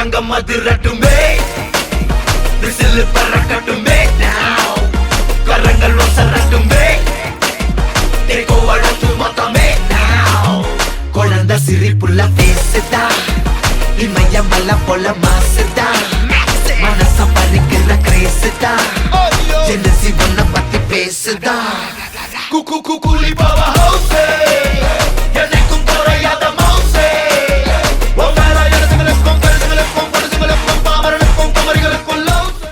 அரங்கம் அதிரட்டுமே, whistle பறக்கட்டுமே, now கரங்கள் ஒசரட்டுமே, தேக்கோ அழகு மொத்தமே now. குழந்தை சிரிப்புள்ள பேசுதா, இமயமல போல மாசுதா, மனச பறிக்கிற கிரேசுதா, ஜெனசி ஒன்ன பத்தி பேசுதா. குக்கு குக்குலி பவா ஹவுசே, எனக்கும் குறையாத மவுசே, ஒவ்வொரு இடத்துகளுக்கும் கருத்துகளுக்கும் பொழுதுகளுக்கும் பாமரனுக்கும் குமரிகளுக்கும் லவ்சே.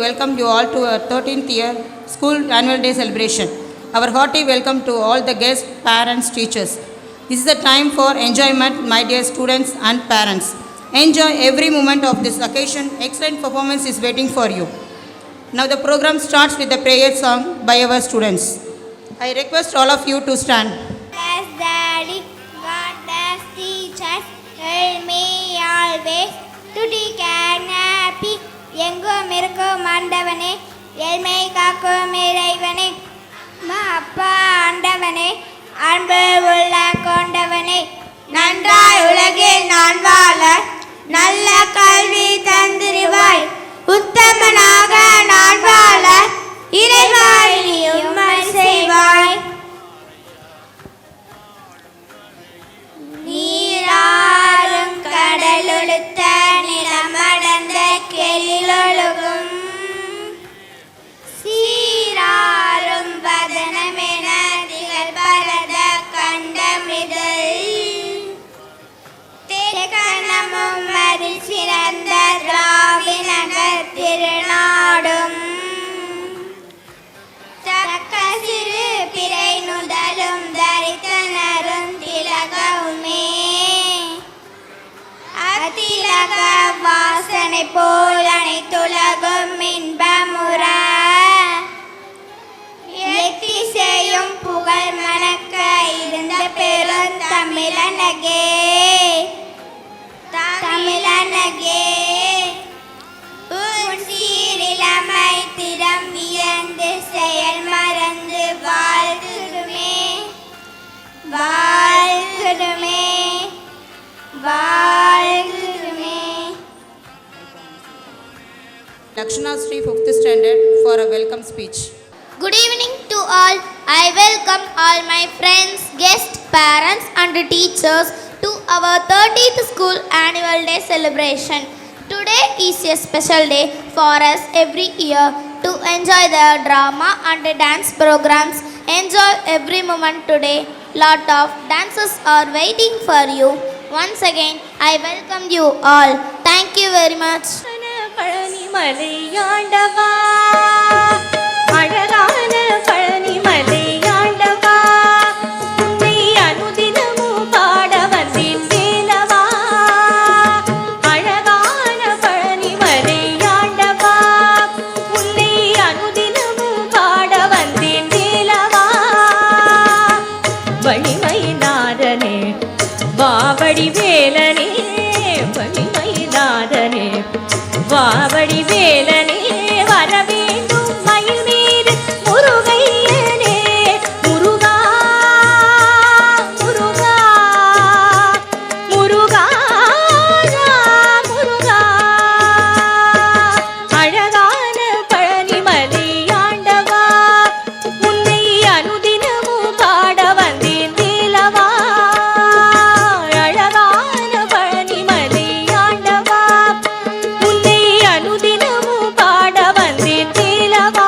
Welcome you all to our 13th year school annual day celebration. Our hearty welcome to all the guests, parents, teachers. This is the time for enjoyment, my dear students and parents. Enjoy every moment of this occasion. Excellent performance is waiting for you. Now the program starts with the prayer song by our students. I request all of you to stand. Bless Daddy, God bless teachers, help me always to take and happy. எங்கும் இருக்கும் ஆண்டவனே, ஏழ்மை காக்கும் இறைவனே, அப்பா ஆண்டவனே, அன்பு உள்ள கொண்டவனே, நன்றாய் உலகில் நான் வாழ நல்ல கல்வி தந்திருவாய், உத்தமனாக நான் வாழ இறைவாய் நீ உம்மை செய்வாய். நீராறும் கடலொடுத்த நிலமடந்த கெளிலொழுகும் சீராறும் வதனமென திகழ் பரத கண்டமிதழ் தேக்கணமும் அதில் சிறந்த திராவிட உனை போல் அனைத்துலகும் இன்பமுற எத்திசையும் புகழ் மணக்க இருந்த பெரும் தமிழனகே தமிழனகே உன் சீரிலமை திறம் வியந்து செயல் மறந்து வாழ்த்துடுமே வாழ்த்துடுமே வாழ்த்துடுமே. Lakshana Sri 5th standard for a welcome speech. Good evening to all. I welcome all my friends, guests, parents and teachers to our 30th school annual day celebration. Today is a special day for us every year to enjoy the drama and dance programs. Enjoy every moment today. Lot of dances are waiting for you. Once again, I welcome you all. Thank you very much. Palani மலையாண்டவா அழகான பழனி மலையாண்டவா உன்னை அனுதினமும் பாட வந்தேன் வேலவா அழகான பழனி மலையாண்டவா உன்னை அனுதினமும் பாட வந்தேன் வேலவா வழிமயிநாதனே வாவடி வேலனே வழிமயிநாதனே வாவடி வேலனே வர வேண்டும் மயில் மீது முருகையனே முருகா முருகா முருகா முருகா அழகான பழனி மலையாண்டவா உன்னை அனுதினமும் பாட வந்தேன் வேலவா அழகான பழனி மலையாண்டவா உன்னை அனுதினமும் பாட வந்தேன் வேலவா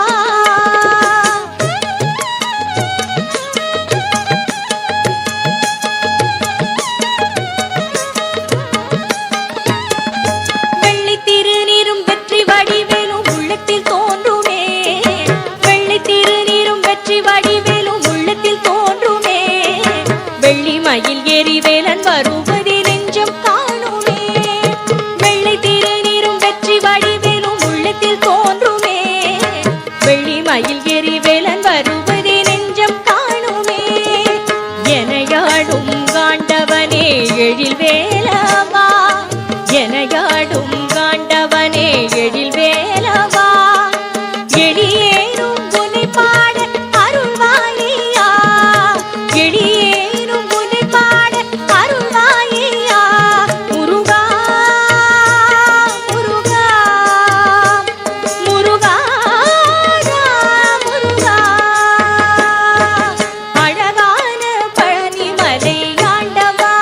வெள்ளி திருநீரும் வெற்றி வடிவேலும் உள்ளத்தில் தோன்றுமே வெள்ளி திருநீரும் வெற்றி வடிவேலும் உள்ளத்தில் தோன்றுமே வெள்ளி மயில் ஏறி வேலன் வருவதை நெஞ்சம் காணுமே வெள்ளி திருநீரும் வெற்றி வடிவேலும் உள்ளத்தில் தோன்றுமே வெள்ளி மயில் ஏறி வேலன் வருவதை நெஞ்சம் காணுமே எனையாடும் காண்டவனே எழில் வேலவா எனையாடும் காண்டவனே எழில் வேலவா எளியேனும் உன்னை பாட அருள்வாயா எளியேனும் உன்னை பாட அருள்வாயா முருகா முருகா முருகா முருகா அழகான பழனி மலையாண்டவா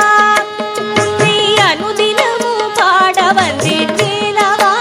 உன்னை அனுதினமும் பாட வந்தேன் வேலவா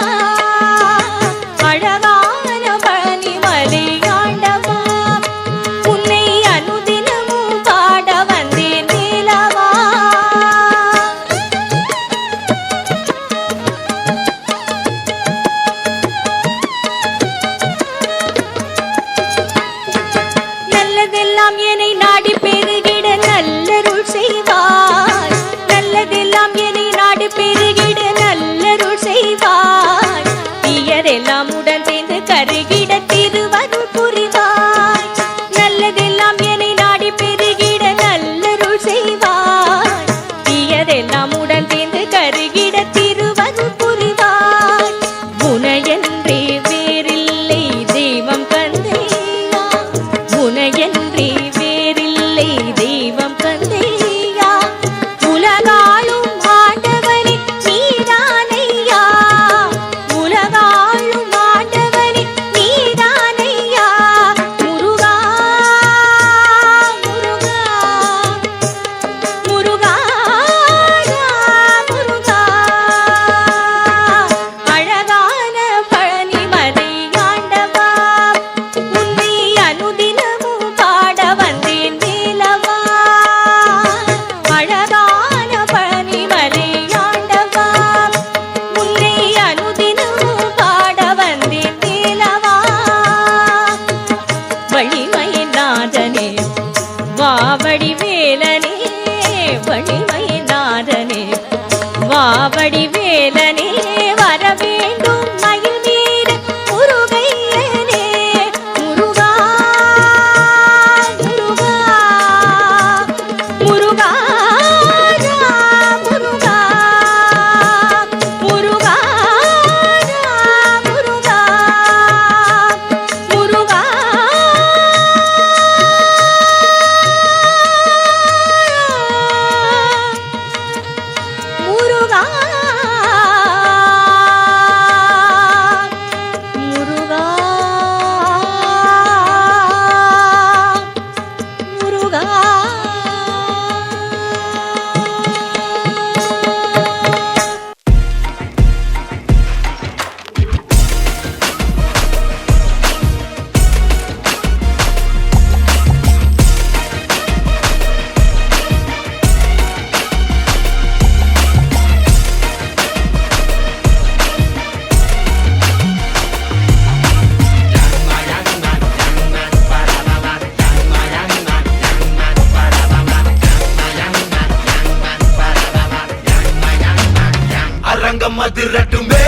அதிரட்டுமே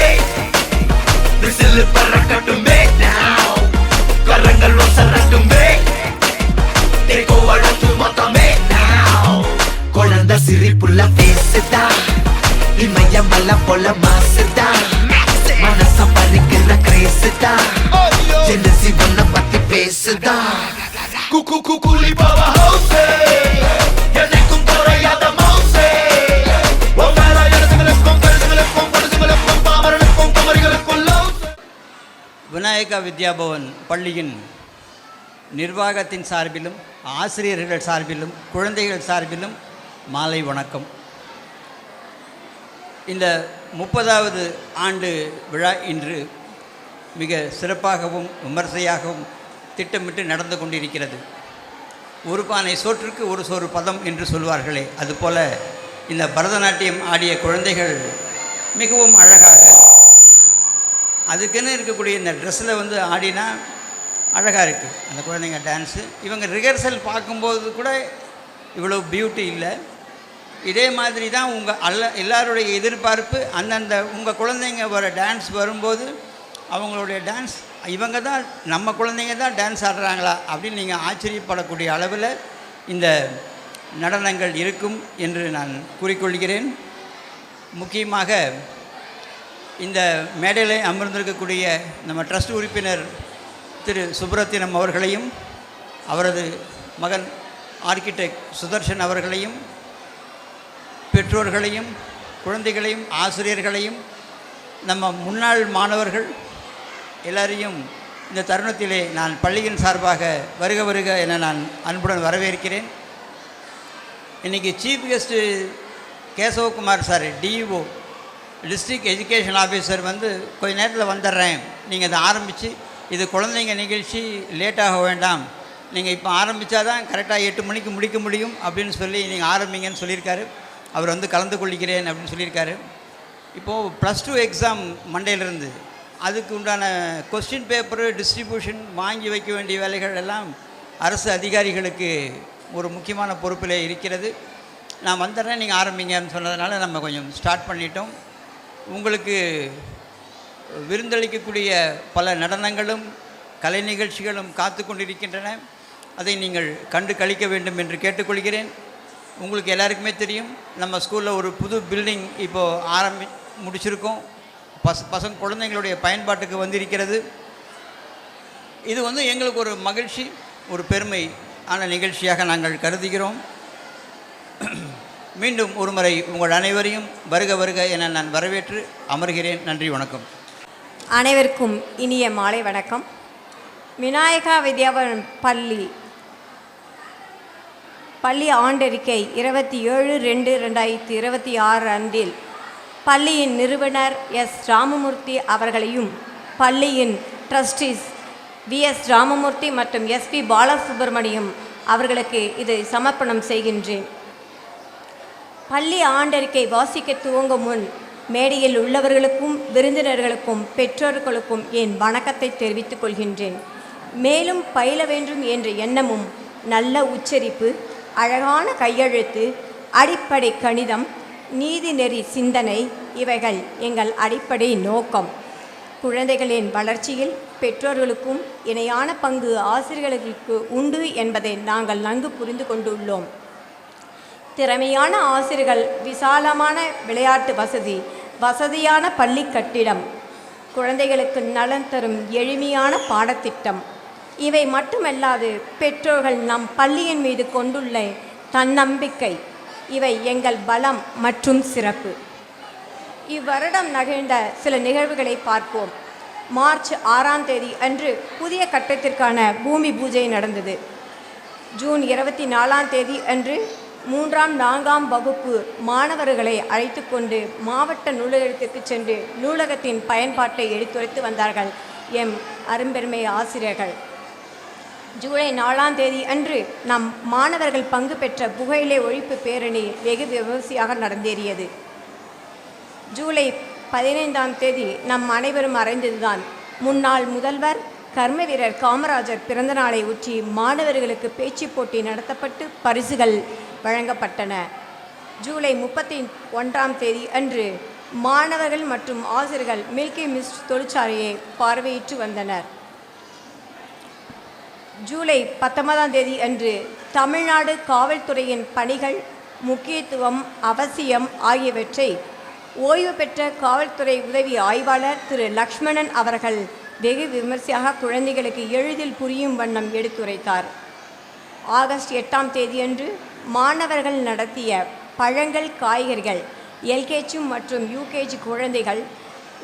விசில் பறக்கட்டுமே now கரங்கள் ஒசரட்டுமே தேக்கோ அழகு மொத்தமே now குழந்தை சிரிப்புள்ள பேசுதா இமயமல போல மாசுதா மனச பறிக்கிற கிரேசுதா ஜெலசி ஒன்ன பத்தி பேசுதா குக்கு குக்குலி பாவா ஹவுசே எனக்கும் குறையாத மவுசே ஒவ்வொரு இடத்துகளுக்கும் கருத்துகளுக்கும் படுத்துகளுக்கும் பாமரனுக்கும் குமரிகளுக்கும் லவுசே. விநாயகா வித்யாபவன் பள்ளியின் நிர்வாகத்தின் சார்பிலும் ஆசிரியர்கள் சார்பிலும் குழந்தைகள் சார்பிலும் மாலை வணக்கம். இந்த 30வது ஆண்டு விழா இன்று மிக சிறப்பாகவும் விமர்சையாகவும் திட்டமிட்டு நடந்து கொண்டிருக்கிறது. ஒரு பானை சோற்றுக்கு ஒரு சோறு பதம் என்று சொல்வார்களே, அதுபோல் இந்த பரதநாட்டியம் ஆடிய குழந்தைகள் மிகவும் அழகாக அதுக்குன்னு இருக்கக்கூடிய இந்த ட்ரெஸ்ஸில் வந்து ஆடினா அழகாக இருக்குது அந்த குழந்தைங்க டான்ஸு. இவங்க ரிஹர்சல் பார்க்கும்போது கூட இவ்வளோ பியூட்டி இல்லை. இதே மாதிரி தான் எல்லாருடைய எதிர்பார்ப்பு. அந்தந்த உங்கள் குழந்தைங்க வர டான்ஸ் வரும்போது அவங்களுடைய டான்ஸ் இவங்க தான் நம்ம குழந்தைங்க தான் டான்ஸ் ஆடுறாங்களா அப்படின்னு நீங்கள் ஆச்சரியப்படக்கூடிய அளவில் இந்த நடனங்கள் இருக்கும் என்று நான் கூறிக்கொள்கிறேன். முக்கியமாக இந்த மேடையில் அமர்ந்திருக்கக்கூடிய நம்ம ட்ரஸ்ட் உறுப்பினர் திரு சுப்ரத்தினம் அவர்களையும் அவரது மகன் ஆர்கிடெக்ட் சுதர்ஷன் அவர்களையும் பெற்றோர்களையும் குழந்தைகளையும் ஆசிரியர்களையும் நம்ம முன்னாள் மாணவர்கள் எல்லாரையும் இந்த தருணத்திலே நான் பள்ளியின் சார்பாக வருக வருக என நான் அன்புடன் வரவேற்கிறேன். இன்றைக்கி chief guest Keshavakumar sir DEO district education officer வந்து கொஞ்ச நேரத்தில் வந்துடுறேன், நீங்கள் இதை ஆரம்பித்து இது குழந்தைங்க நிகழ்ச்சி லேட்டாக வேண்டாம், நீங்கள் இப்போ ஆரம்பித்தா தான் கரெக்டாக 8 மணிக்கு முடிக்க முடியும் அப்படின்னு சொல்லி நீங்கள் ஆரம்பிங்கன்னு சொல்லியிருக்காரு. அவர் வந்து கலந்து கொள்ளிக்கிறேன் அப்படின்னு சொல்லியிருக்காரு. இப்போது +2 எக்ஸாம் மண்டேலேருந்து அதுக்கு உண்டான கொஸ்டின் பேப்பரு டிஸ்ட்ரிபியூஷன் வாங்கி வைக்க வேண்டிய வேலைகள் எல்லாம் அரசு அதிகாரிகளுக்கு ஒரு முக்கியமான பொறுப்பில் இருக்கிறது. நான் வந்துடுறேன் நீங்கள் ஆரம்பிங்கன்னு சொன்னதுனால நம்ம கொஞ்சம் ஸ்டார்ட் பண்ணிட்டோம். உங்களுக்கு விருந்தளிக்கக்கூடிய பல நடனங்களும் கலை நிகழ்ச்சிகளும் காத்து கொண்டிருக்கின்றன. அதை நீங்கள் கண்டு கழிக்க வேண்டும் என்று கேட்டுக்கொள்கிறேன். உங்களுக்கு எல்லாருக்குமே தெரியும், நம்ம ஸ்கூலில் ஒரு புது பில்டிங் இப்போது முடிச்சிருக்கோம். பசங்க குழந்தைங்களுடைய பயன்பாட்டுக்கு வந்திருக்கிறது. இது வந்து எங்களுக்கு ஒரு மகிழ்ச்சி, ஒரு பெருமை ஆன நிகழ்ச்சியாக நாங்கள் கருதுகிறோம். மீண்டும் ஒருமுறை உங்கள் அனைவரையும் வருக வருக என நான் வரவேற்று அமர்கிறேன். நன்றி, வணக்கம். அனைவருக்கும் இனிய மாலை வணக்கம். விநாயகா வித்யாபவன் பள்ளி ஆண்டறிக்கை 27/2/2026 அன்றில் பள்ளியின் நிறுவனர் எஸ் ராமமூர்த்தி அவர்களையும் பள்ளியின் ட்ரஸ்டீஸ் VS ராமமூர்த்தி மற்றும் SP பாலசுப்ரமணியம் அவர்களுக்கு இதை சமர்ப்பணம் செய்கின்றேன். பள்ளி ஆண்டறிக்கை வாசிக்க துவங்கும் முன் மேடையில் உள்ளவர்களுக்கும் விருந்தினர்களுக்கும் பெற்றோர்களுக்கும் என் வணக்கத்தை தெரிவித்துக் கொள்கின்றேன். மேலும் பயில வேண்டும் என்ற எண்ணமும் நல்ல உச்சரிப்பு, அழகான கையெழுத்து, அடிப்படை கணிதம், நீதிநெறி சிந்தனை இவைகள் எங்கள் அடிப்படை நோக்கம். குழந்தைகளின் வளர்ச்சியில் பெற்றோர்களுக்கும் இணையான பங்கு ஆசிரியர்களுக்கு உண்டு என்பதை நாங்கள் நன்கு புரிந்து கொண்டுள்ளோம். திறமையான ஆசிரியர்கள், விசாலமான விளையாட்டு வசதியான பள்ளி கட்டிடம், குழந்தைகளுக்கு நலன் தரும் எளிமையான பாடத்திட்டம், இவை மட்டுமல்லாது பெற்றோர்கள் நம் பள்ளியின் மீது கொண்டுள்ள தன்னம்பிக்கை, இவை எங்கள் பலம் மற்றும் சிறப்பு. இவ்வருடம் நிகழ்ந்த சில நிகழ்வுகளை பார்ப்போம். மார்ச் 6ஆம் தேதி அன்று புதிய கட்டத்திற்கான பூமி பூஜை நடந்தது. ஜூன் 24ஆம் தேதி அன்று 3ஆம் 4ஆம் வகுப்பு மாணவர்களை அழைத்து கொண்டு மாவட்ட நூலகத்திற்கு சென்று நூலகத்தின் பயன்பாட்டை எடுத்துரைத்து வந்தார்கள் எம் அரும்பெருமை ஆசிரியர்கள். ஜூலை 4ஆம் தேதி அன்று நம் மாணவர்கள் பங்கு பெற்ற புகையிலை ஒழிப்பு பேரணி வெகு விமர்சையாக நடந்தேறியது. ஜூலை 15ஆம் தேதி நம் அனைவரும் அறிந்ததுதான், முன்னாள் முதல்வர் கர்ம வீரர் காமராஜர் பிறந்த நாளை ஒட்டி மாணவர்களுக்கு பேச்சு போட்டி நடத்தப்பட்டு பரிசுகள் வழங்கப்பட்டன. ஜூலை 31ஆம் தேதி அன்று மாணவர்கள் மற்றும் ஆசிரியர்கள் மில்கி மிஸ்ட் தொழிற்சாலையை பார்வையிட்டு வந்தனர். ஜூலை 19ஆம் தேதி அன்று தமிழ்நாடு காவல்துறையின் பணிகள், முக்கியத்துவம், அவசியம் ஆகியவற்றை ஓய்வு பெற்ற காவல்துறை உதவி ஆய்வாளர் திரு லக்ஷ்மணன் அவர்கள் வெகு விமர்சையாக குழந்தைகளுக்கு எளிதில் புரியும் வண்ணம் எடுத்துரைத்தார். ஆகஸ்ட் 8ஆம் தேதியன்று மாணவர்கள் நடத்திய பழங்கள், காய்கறிகள் எல்கேஜி மற்றும் யூகேஜி குழந்தைகள்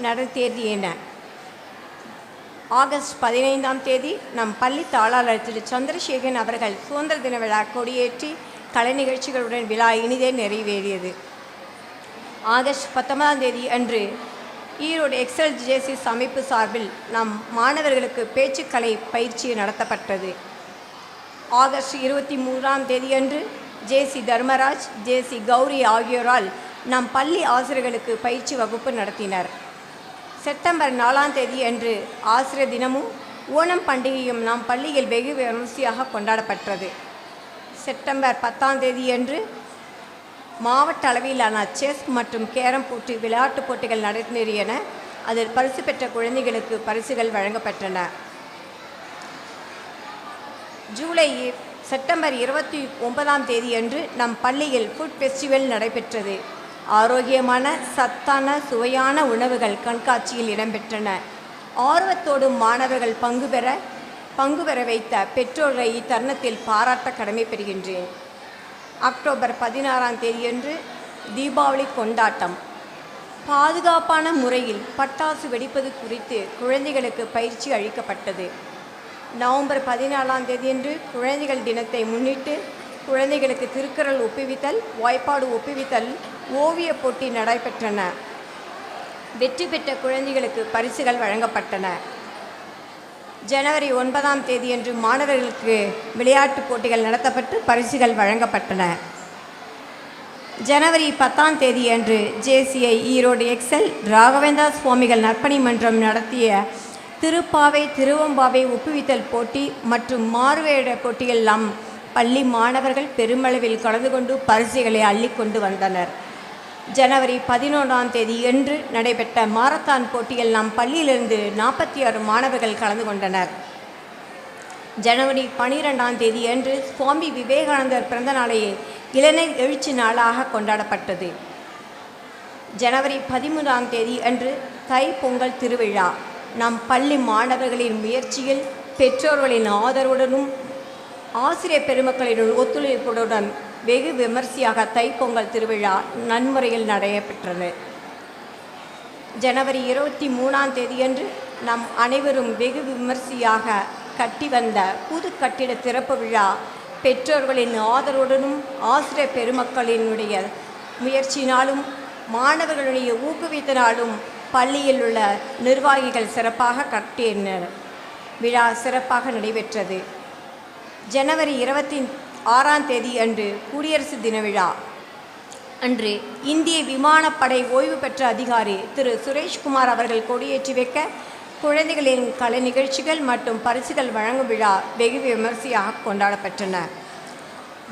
நடத்தியன. ஆகஸ்ட் 15ஆம் தேதி நம் பள்ளி தாளாளர் திரு சந்திரசேகரன் அவர்கள் சுதந்திர தின விழா கொடியேற்றி கலை நிகழ்ச்சிகளுடன் விழா இனிதே நிறைவேறியது. ஆகஸ்ட் 19ஆம் தேதி அன்று ஈரோடு எக்ஸல் ஜேசிஸ் அமைப்பு சார்பில் நம் மாணவர்களுக்கு பேச்சுக்கலை பயிற்சி நடத்தப்பட்டது. ஆகஸ்ட் 23ஆம் தேதியன்று ஜேசி தர்மராஜ், ஜேசி கௌரி ஆகியோரால் நம் பள்ளி ஆசிரியர்களுக்கு பயிற்சி வகுப்பு நடத்தினர். செப்டம்பர் 4ஆம் தேதி அன்று ஆசிரியர் தினமும் ஓணம் பண்டிகையும் நம் பள்ளியில் வெகு விமர்சையாக கொண்டாடப்பட்டது. செப்டம்பர் 10ஆம் தேதியன்று மாவட்ட அளவிலான செஸ் மற்றும் கேரம் போட்டி விளையாட்டுப் போட்டிகள் நடந்தேறியன. அதில் பரிசு பெற்ற குழந்தைகளுக்கு பரிசுகள் வழங்கப்பட்டன. செப்டம்பர் 29ஆம் தேதியன்று நம் பள்ளியில் ஃபுட் ஃபெஸ்டிவல் நடைபெற்றது. ஆரோக்கியமான, சத்தான, சுவையான உணவுகள் கண்காட்சியில் இடம்பெற்றன. ஆர்வத்தோடு மாணவர்கள் பங்கு பெற வைத்த பெற்றோரை இத்தருணத்தில் பாராட்ட கடமைப்பெறுகின்றேன். அக்டோபர் 16ஆம் தேதியன்று தீபாவளி கொண்டாட்டம். பாதுகாப்பான முறையில் பட்டாசு வெடிப்பது குறித்து குழந்தைகளுக்கு பயிற்சி அளிக்கப்பட்டது. நவம்பர் 14ஆம் தேதியன்று குழந்தைகள் தினத்தை முன்னிட்டு குழந்தைகளுக்கு திருக்குறள் ஒப்புவித்தல், வாய்ப்பாடு ஒப்புவித்தல், ஓவிய போட்டி நடைபெற்றன. வெற்றி பெற்ற குழந்தைகளுக்கு பரிசுகள் வழங்கப்பட்டன. ஜனவரி 9ஆம் தேதியன்று மாணவர்களுக்கு விளையாட்டுப் போட்டிகள் நடத்தப்பட்டு பரிசுகள் வழங்கப்பட்டன. ஜனவரி 10ஆம் தேதியன்று ஜேசிஐ ஈரோடு எக்ஸல் ராகவேந்திரா சுவாமிகள் நற்பணி மன்றம் நடத்திய திருப்பாவை, திருவம்பாவை ஒப்புவித்தல் போட்டி மற்றும் மாறுவேட போட்டிகள் நம் பள்ளி மாணவர்கள் பெருமளவில் கலந்து கொண்டு பரிசுகளை அள்ளிக்கொண்டு வந்தனர். ஜனவரி 11ஆம் தேதி அன்று நடைபெற்ற மாரத்தான் போட்டியில் நம் பள்ளியிலிருந்து 46 மாணவர்கள் கலந்து கொண்டனர். ஜனவரி 12ஆம் தேதி அன்று சுவாமி விவேகானந்தர் பிறந்த நாளையே இளைஞர் எழுச்சி நாளாக கொண்டாடப்பட்டது. ஜனவரி 13ஆம் தேதி அன்று தை பொங்கல் திருவிழா நம் பள்ளி மாணவர்களின் முயற்சியில், பெற்றோர்களின் ஆதரவுடனும் ஆசிரியர் பெருமக்களின் ஒத்துழைப்புடன் வெகு விமர்சையாக தைப்பொங்கல் திருவிழா நன்முறையில் நடைபெற்றது. ஜனவரி 23ஆம் தேதியன்று நம் அனைவரும் வெகு விமர்சையாக கட்டி வந்த புது கட்டிட திறப்பு விழா பெற்றோர்களின் ஆதரவுடனும் ஆசிரியர் பெருமக்களினுடைய முயற்சியினாலும் மாணவர்களுடைய ஊக்குவித்தனாலும் பள்ளியில் உள்ள நிர்வாகிகள் சிறப்பாக கட்டினர். விழா சிறப்பாக நடைபெற்றது. ஜனவரி 26ஆம் தேதி அன்று குடியரசு தின விழா அன்று இந்திய விமானப்படை ஓய்வு பெற்ற அதிகாரி திரு சுரேஷ்குமார் அவர்கள் கொடியேற்றி வைக்க குழந்தைகளின் கலை நிகழ்ச்சிகள் மற்றும் பரிசுகள் வழங்கும் விழா வெகு விமர்சையாக கொண்டாடப்பட்டன.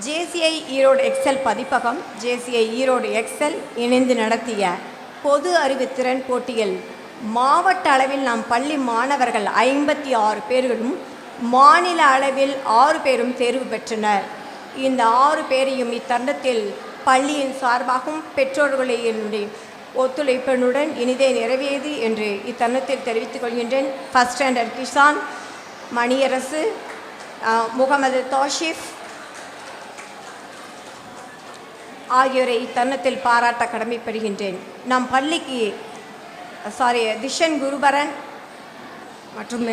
ஜேசிஐ ஈரோடு எக்ஸல் பதிப்பகம், ஜேசிஐ ஈரோடு எக்ஸல் இணைந்து நடத்திய பொது அறிவு திறன் போட்டியில் மாவட்ட அளவில் நம் பள்ளி மாணவர்கள் 56 பேர்களும் மாநில அளவில் 6 பேரும் தேர்வு பெற்றனர். இந்த 6 பேரையும் இத்தருணத்தில் பள்ளியின் சார்பாகவும் பெற்றோர்களினுடைய ஒத்துழைப்பினுடன் இனிதே நிறைவேறியது என்று இத்தருணத்தில் தெரிவித்துக் கொள்கின்றேன். ஃபர்ஸ்ட் ஸ்டாண்டர்ட் கிஷான், மணியரசு, முகமது தோஷிஃப் ஆகியோரை இத்தருணத்தில் பாராட்ட கடமைப்படுகின்றேன். நம் பள்ளிக்கு திஷன் குருபரன் மற்றும்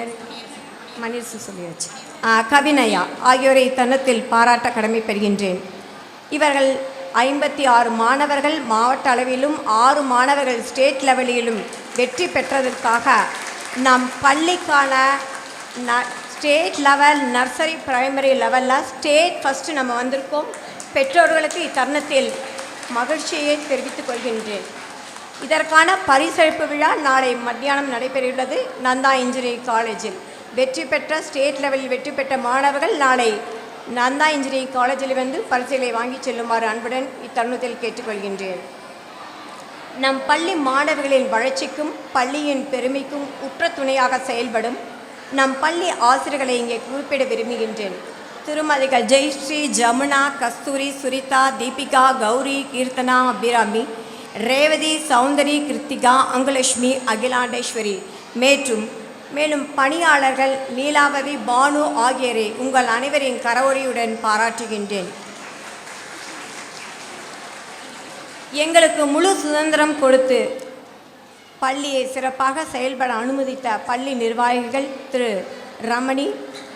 மணியரசு சொல்லியாச்சு, கவினயா ஆகியோரை இத்தருணத்தில் பாராட்ட கடமைப்படுகின்றேன். இவர்கள் 56 மாணவர்கள் மாவட்ட அளவிலும் 6 மாணவர்கள் ஸ்டேட் லெவலிலும் வெற்றி பெற்றதற்காக நம் பள்ளிக்கான ஸ்டேட் லெவல், நர்சரி, பிரைமரி லெவலில் ஸ்டேட் ஃபஸ்ட்டு நம்ம வந்திருக்கோம். பெற்றோர்களுக்கு இத்தருணத்தில் மகிழ்ச்சியை தெரிவித்துக் கொள்கின்றேன். இதற்கான பரிசளிப்பு விழா நாளை மத்தியானம் நடைபெறவுள்ளது. நந்தா இன்ஜினியரிங் காலேஜில் வெற்றி பெற்ற ஸ்டேட் லெவலில் வெற்றி பெற்ற மாணவர்கள் நாளை நந்தா இன்ஜினியரிங் காலேஜில் வந்து பரிசுகளை வாங்கி செல்லுமாறு அன்புடன் இத்தருணத்தில் கேட்டுக்கொள்கின்றேன். நம் பள்ளி மாணவர்களின் வளர்ச்சிக்கும் பள்ளியின் பெருமைக்கும் உற்ற துணையாக செயல்படும் நம் பள்ளி ஆசிரியர்களை இங்கே குறிப்பிட விரும்புகின்றேன். திருமதிகள் ஜெயஸ்ரீ, ஜமுனா, கஸ்தூரி, சுரிதா, தீபிகா, கௌரி, கீர்த்தனா, அபிராமி, ரேவதி, சௌந்தரி, கிருத்திகா, அங்குலட்சுமி, அகிலாண்டேஸ்வரி மேலும் பணியாளர்கள் நீலாவதி, பானு ஆகியோரை உங்கள் அனைவரின் கரவொலியுடன் பாராட்டுகின்றேன். எங்களுக்கு முழு சுதந்திரம் கொடுத்து பள்ளியை சிறப்பாக செயல்பட அனுமதித்த பள்ளி நிர்வாகிகள் திரு ரமணி,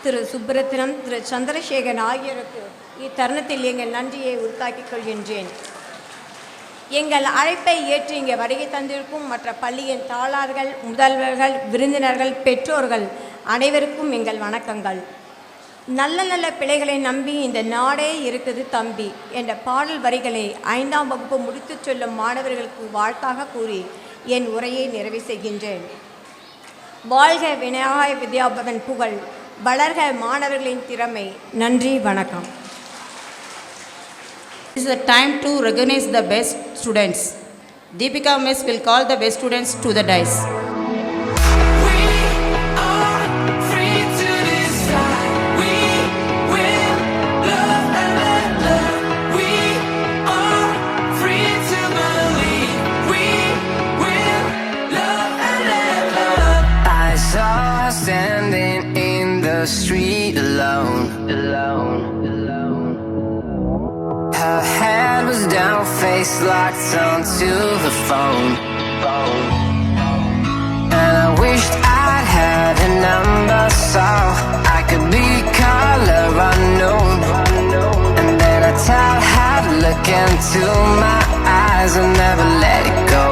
திரு சுப்ரத்னம், திரு சந்திரசேகரன் ஆகியோருக்கு இத்தருணத்தில் எங்கள் நன்றியை உரித்தாக்கிக் கொள்கின்றேன். எங்கள் அழைப்பை ஏற்று இங்கே வருகை தந்திருக்கும் மற்ற பள்ளியின் தாளார்கள், முதல்வர்கள், விருந்தினர்கள், பெற்றோர்கள் அனைவருக்கும் எங்கள் வணக்கங்கள். நல்ல நல்ல பிள்ளைகளை நம்பி இந்த நாடே இருக்குது தம்பி என்ற பாடல் வரிகளை 5ஆம் வகுப்பு முடித்து சொல்லும் மாணவர்களுக்கு வாழ்த்தாக கூறி என் உரையை நிறைவு செய்கின்றேன். வாழ்க விநாயக வித்யாபவன் புகழ், வளர்க மாணவர்களின் திறமை. நன்றி, வணக்கம். This is the time to recognize the best students. Deepika Miss will call the best students to the dais. Standing in the street alone. Her head was down, face locked onto the phone. And I wished I'd had a number so I could be color unknown. And then I tell her to look into my eyes and never let it go.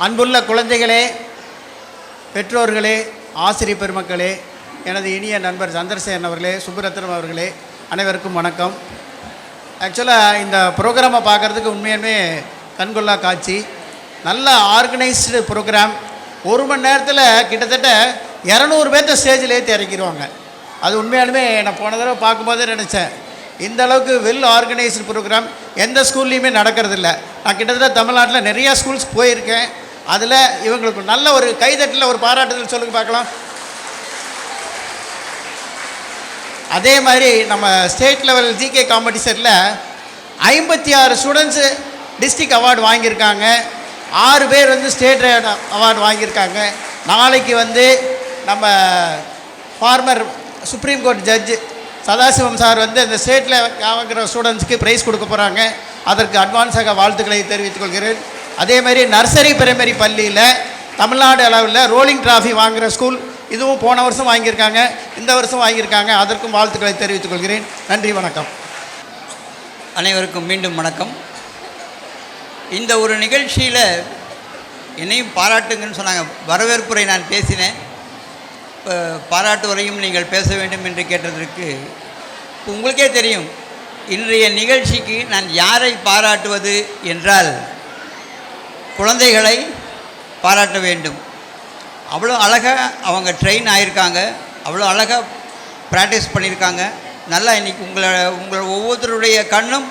அன்புள்ள குழந்தைகளே, பெற்றோர்களே, ஆசிரியர் பெருமக்களே, எனது இனிய நண்பர் சந்திரசேகரன் அவர்களே, சுப்புரத்னம் அவர்களே, அனைவருக்கும் வணக்கம். ஆக்சுவலாக இந்த ப்ரோக்ராமை பார்க்குறதுக்கு உண்மையுமே கண்கொள்ளா காட்சி. நல்ல ஆர்கனைஸ்டு ப்ரோக்ராம். 1 மணி நேரத்தில் கிட்டத்தட்ட 200 பேர்த்த ஸ்டேஜில் ஏற்றி இறக்கிடுவாங்க. அது உண்மையாலுமே நான் போன தடவை பார்க்கும்போதே நினச்சேன், இந்த அளவுக்கு வெல் ஆர்கனைஸ்டு ப்ரோக்ராம் எந்த ஸ்கூல்லையுமே நடக்கிறதில்ல. நான் கிட்டத்தட்ட தமிழ்நாட்டில் நிறையா ஸ்கூல்ஸ் போயிருக்கேன். அதில் இவங்களுக்கு நல்ல ஒரு கைதட்டில் ஒரு பாராட்டுதல் சொல்லுங்க பார்க்கலாம். அதே மாதிரி நம்ம ஸ்டேட் லெவல் ஜிகே காம்படிஷனில் 56 ஸ்டூடெண்ட்ஸு டிஸ்ட்ரிக்ட் அவார்டு வாங்கியிருக்காங்க. 6 பேர் வந்து ஸ்டேட் அவார்டு வாங்கியிருக்காங்க. நாளைக்கு வந்து நம்ம former supreme court judge Sathasivam sir வந்து இந்த ஸ்டேட்டில் வாங்குகிற ஸ்டூடெண்ட்ஸுக்கு ப்ரைஸ் கொடுக்க போகிறாங்க. அதற்கு அட்வான்ஸாக வாழ்த்துக்களை தெரிவித்துக் கொள்கிறேன். அதே மாதிரி நர்சரி பிரைமரி பள்ளியில் தமிழ்நாடு அளவில் ரோலிங் டிராஃபி வாங்குகிற ஸ்கூல் இதுவும் போன வருஷம் வாங்கியிருக்காங்க, இந்த வருஷம் வாங்கியிருக்காங்க. அதற்கும் வாழ்த்துக்களை தெரிவித்துக் கொள்கிறேன். நன்றி, வணக்கம். அனைவருக்கும் மீண்டும் வணக்கம். இந்த ஒரு நிகழ்ச்சியில் என்னையும் பாராட்டுங்கன்னு சொன்னாங்க. வரவேற்புரை நான் பேசினேன். இப்போ பாராட்டு வரையும் நீங்கள் பேச வேண்டும் என்று கேட்டதற்கு உங்களுக்கே தெரியும், இன்றைய நிகழ்ச்சிக்கு நான் யாரை பாராட்டுவது என்றால் குழந்தைகளை பாராட்ட வேண்டும். அவ்வளோ அழகாக அவங்க ட்ரெயின் ஆகியிருக்காங்க, அவ்வளோ அழகாக ப்ராக்டிஸ் பண்ணியிருக்காங்க. நல்லா இன்றைக்கி உங்கள் ஒவ்வொருத்தருடைய கண்ணும்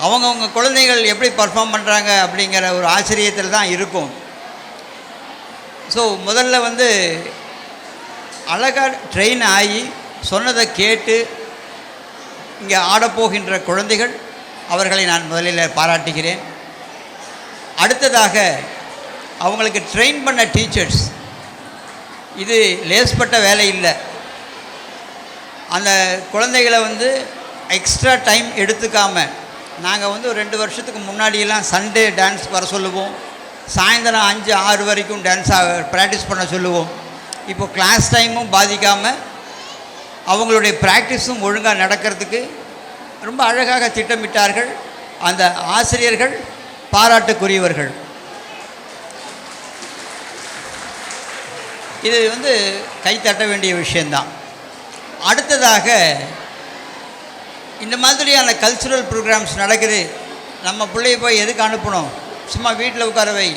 அவங்கவுங்க குழந்தைகள் எப்படி பர்ஃபார்ம் பண்ணுறாங்க அப்படிங்கிற ஒரு ஆச்சரியத்தில் தான் இருக்கும். ஸோ முதல்ல வந்து அழகாக ட்ரெயின் ஆகி சொன்னதை கேட்டு இங்கே ஆடப்போகின்ற குழந்தைகள், அவர்களை நான் முதலில் பாராட்டுகிறேன். அடுத்ததாக அவங்களுக்கு ட்ரெயின் பண்ண டீச்சர்ஸ், இது லேஸ்பட்ட வேலை இல்லை. அந்த குழந்தைகளை வந்து எக்ஸ்ட்ரா டைம் எடுத்துக்காமல், நாங்கள் வந்து ஒரு 2 வருஷத்துக்கு முன்னாடியெல்லாம் சண்டே டான்ஸ் வர சொல்லுவோம், சாயந்தரம் 5-6 வரைக்கும் டான்ஸாக ப்ராக்டிஸ் பண்ண சொல்லுவோம். இப்போ கிளாஸ் டைமும் பாதிக்காமல் அவங்களுடைய ப்ராக்டிஸும் ஒழுங்காக நடக்கிறதுக்கு ரொம்ப அழகாக திட்டமிட்டார்கள். அந்த ஆசிரியர்கள் பாராட்டுக்குரியவர்கள். இது வந்து கைத்தட்ட வேண்டிய விஷயந்தான். அடுத்ததாக இந்த மாதிரியான கல்ச்சுரல் ப்ரோக்ராம்ஸ் நடக்குது. நம்ம பிள்ளைய போய் எதுக்கு அனுப்பணும், சும்மா வீட்டில் உட்கார வை,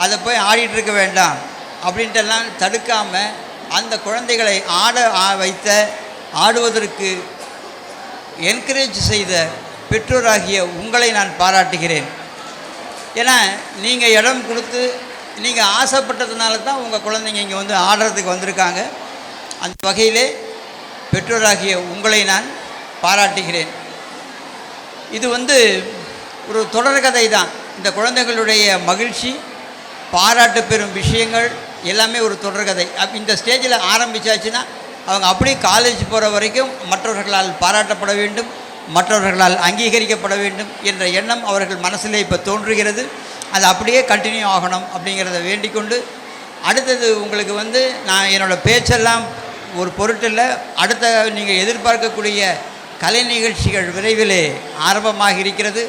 அதை போய் ஆடிட்டுருக்க வேண்டாம் அப்படின்ட்டெல்லாம் தடுக்காமல் அந்த குழந்தைகளை வைத்த ஆடுவதற்கு என்கரேஜ் செய்த பெற்றோராகிய உங்களை நான் பாராட்டுகிறேன். ஏன்னா நீங்கள் இடம் கொடுத்து நீங்கள் ஆசைப்பட்டதுனால தான் உங்கள் குழந்தைங்க இங்கே வந்து ஆடுறதுக்கு வந்திருக்காங்க. அந்த வகையிலே பெற்றோராகிய உங்களை நான் பாராட்டுகிறேன். இது வந்து ஒரு தொடர்கதை தான். இந்த குழந்தைகளுடைய மகிழ்ச்சி, பாராட்டு பெறும் விஷயங்கள் எல்லாமே ஒரு தொடர்கதை. இந்த ஸ்டேஜில் ஆரம்பித்தாச்சுன்னா அவங்க அப்படியே காலேஜ் போகிற வரைக்கும் மற்றவர்களால் பாராட்டப்பட வேண்டும், மற்றவர்களால் அங்கீகரிக்கப்பட வேண்டும் என்ற எண்ணம் அவர்கள் மனசில் இப்போ தோன்றுகிறது. அது அப்படியே கண்டினியூ ஆகணும் அப்படிங்கிறத வேண்டிக்கொண்டு, அடுத்தது உங்களுக்கு வந்து நான் என்னோடய பேச்செல்லாம் ஒரு பொருட்டில் அடுத்த நீங்கள் எதிர்பார்க்கக்கூடிய கலை நிகழ்ச்சிகள் விரைவிலே ஆரம்பமாக இருக்கிறது.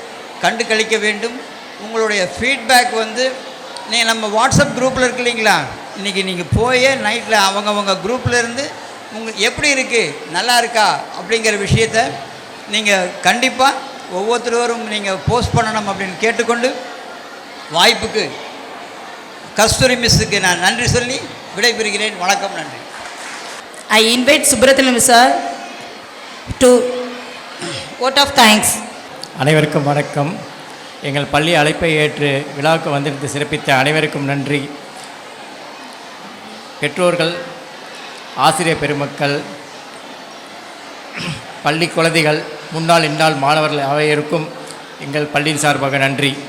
கண்டு கழிக்க வேண்டும். உங்களுடைய ஃபீட்பேக் வந்து நீங்கள் நம்ம வாட்ஸ்அப் குரூப்பில் இருக்கு இல்லைங்களா, இன்றைக்கி நீங்கள் போய் நைட்டில் அவங்கவுங்க குரூப்பில் இருந்து உங்களுக்கு எப்படி இருக்குது, நல்லா இருக்கா அப்படிங்கிற விஷயத்தை நீங்கள் கண்டிப்பாக ஒவ்வொருத்தரும் நீங்கள் போஸ்ட் பண்ணணும் அப்படின்னு கேட்டுக்கொண்டு, வாய்ப்புக்கு கஸ்தூரி மிஸ்ஸுக்கு நான் நன்றி சொல்லி விடைபெறுகிறேன். வணக்கம், நன்றி. I invite Subrathanam sir to vote of thanks. அனைவருக்கும் வணக்கம். எங்கள் பள்ளி அழைப்பை ஏற்று விழாவுக்கு வந்திருந்து சிறப்பித்த அனைவருக்கும் நன்றி. பெற்றோர்கள், ஆசிரியர் பெருமக்கள், பள்ளி குழந்தைகள், முன்னாள் இந்நாள் மாணவர்கள் அனைவருக்கும் எங்கள் பள்ளியின் சார்பாக நன்றி.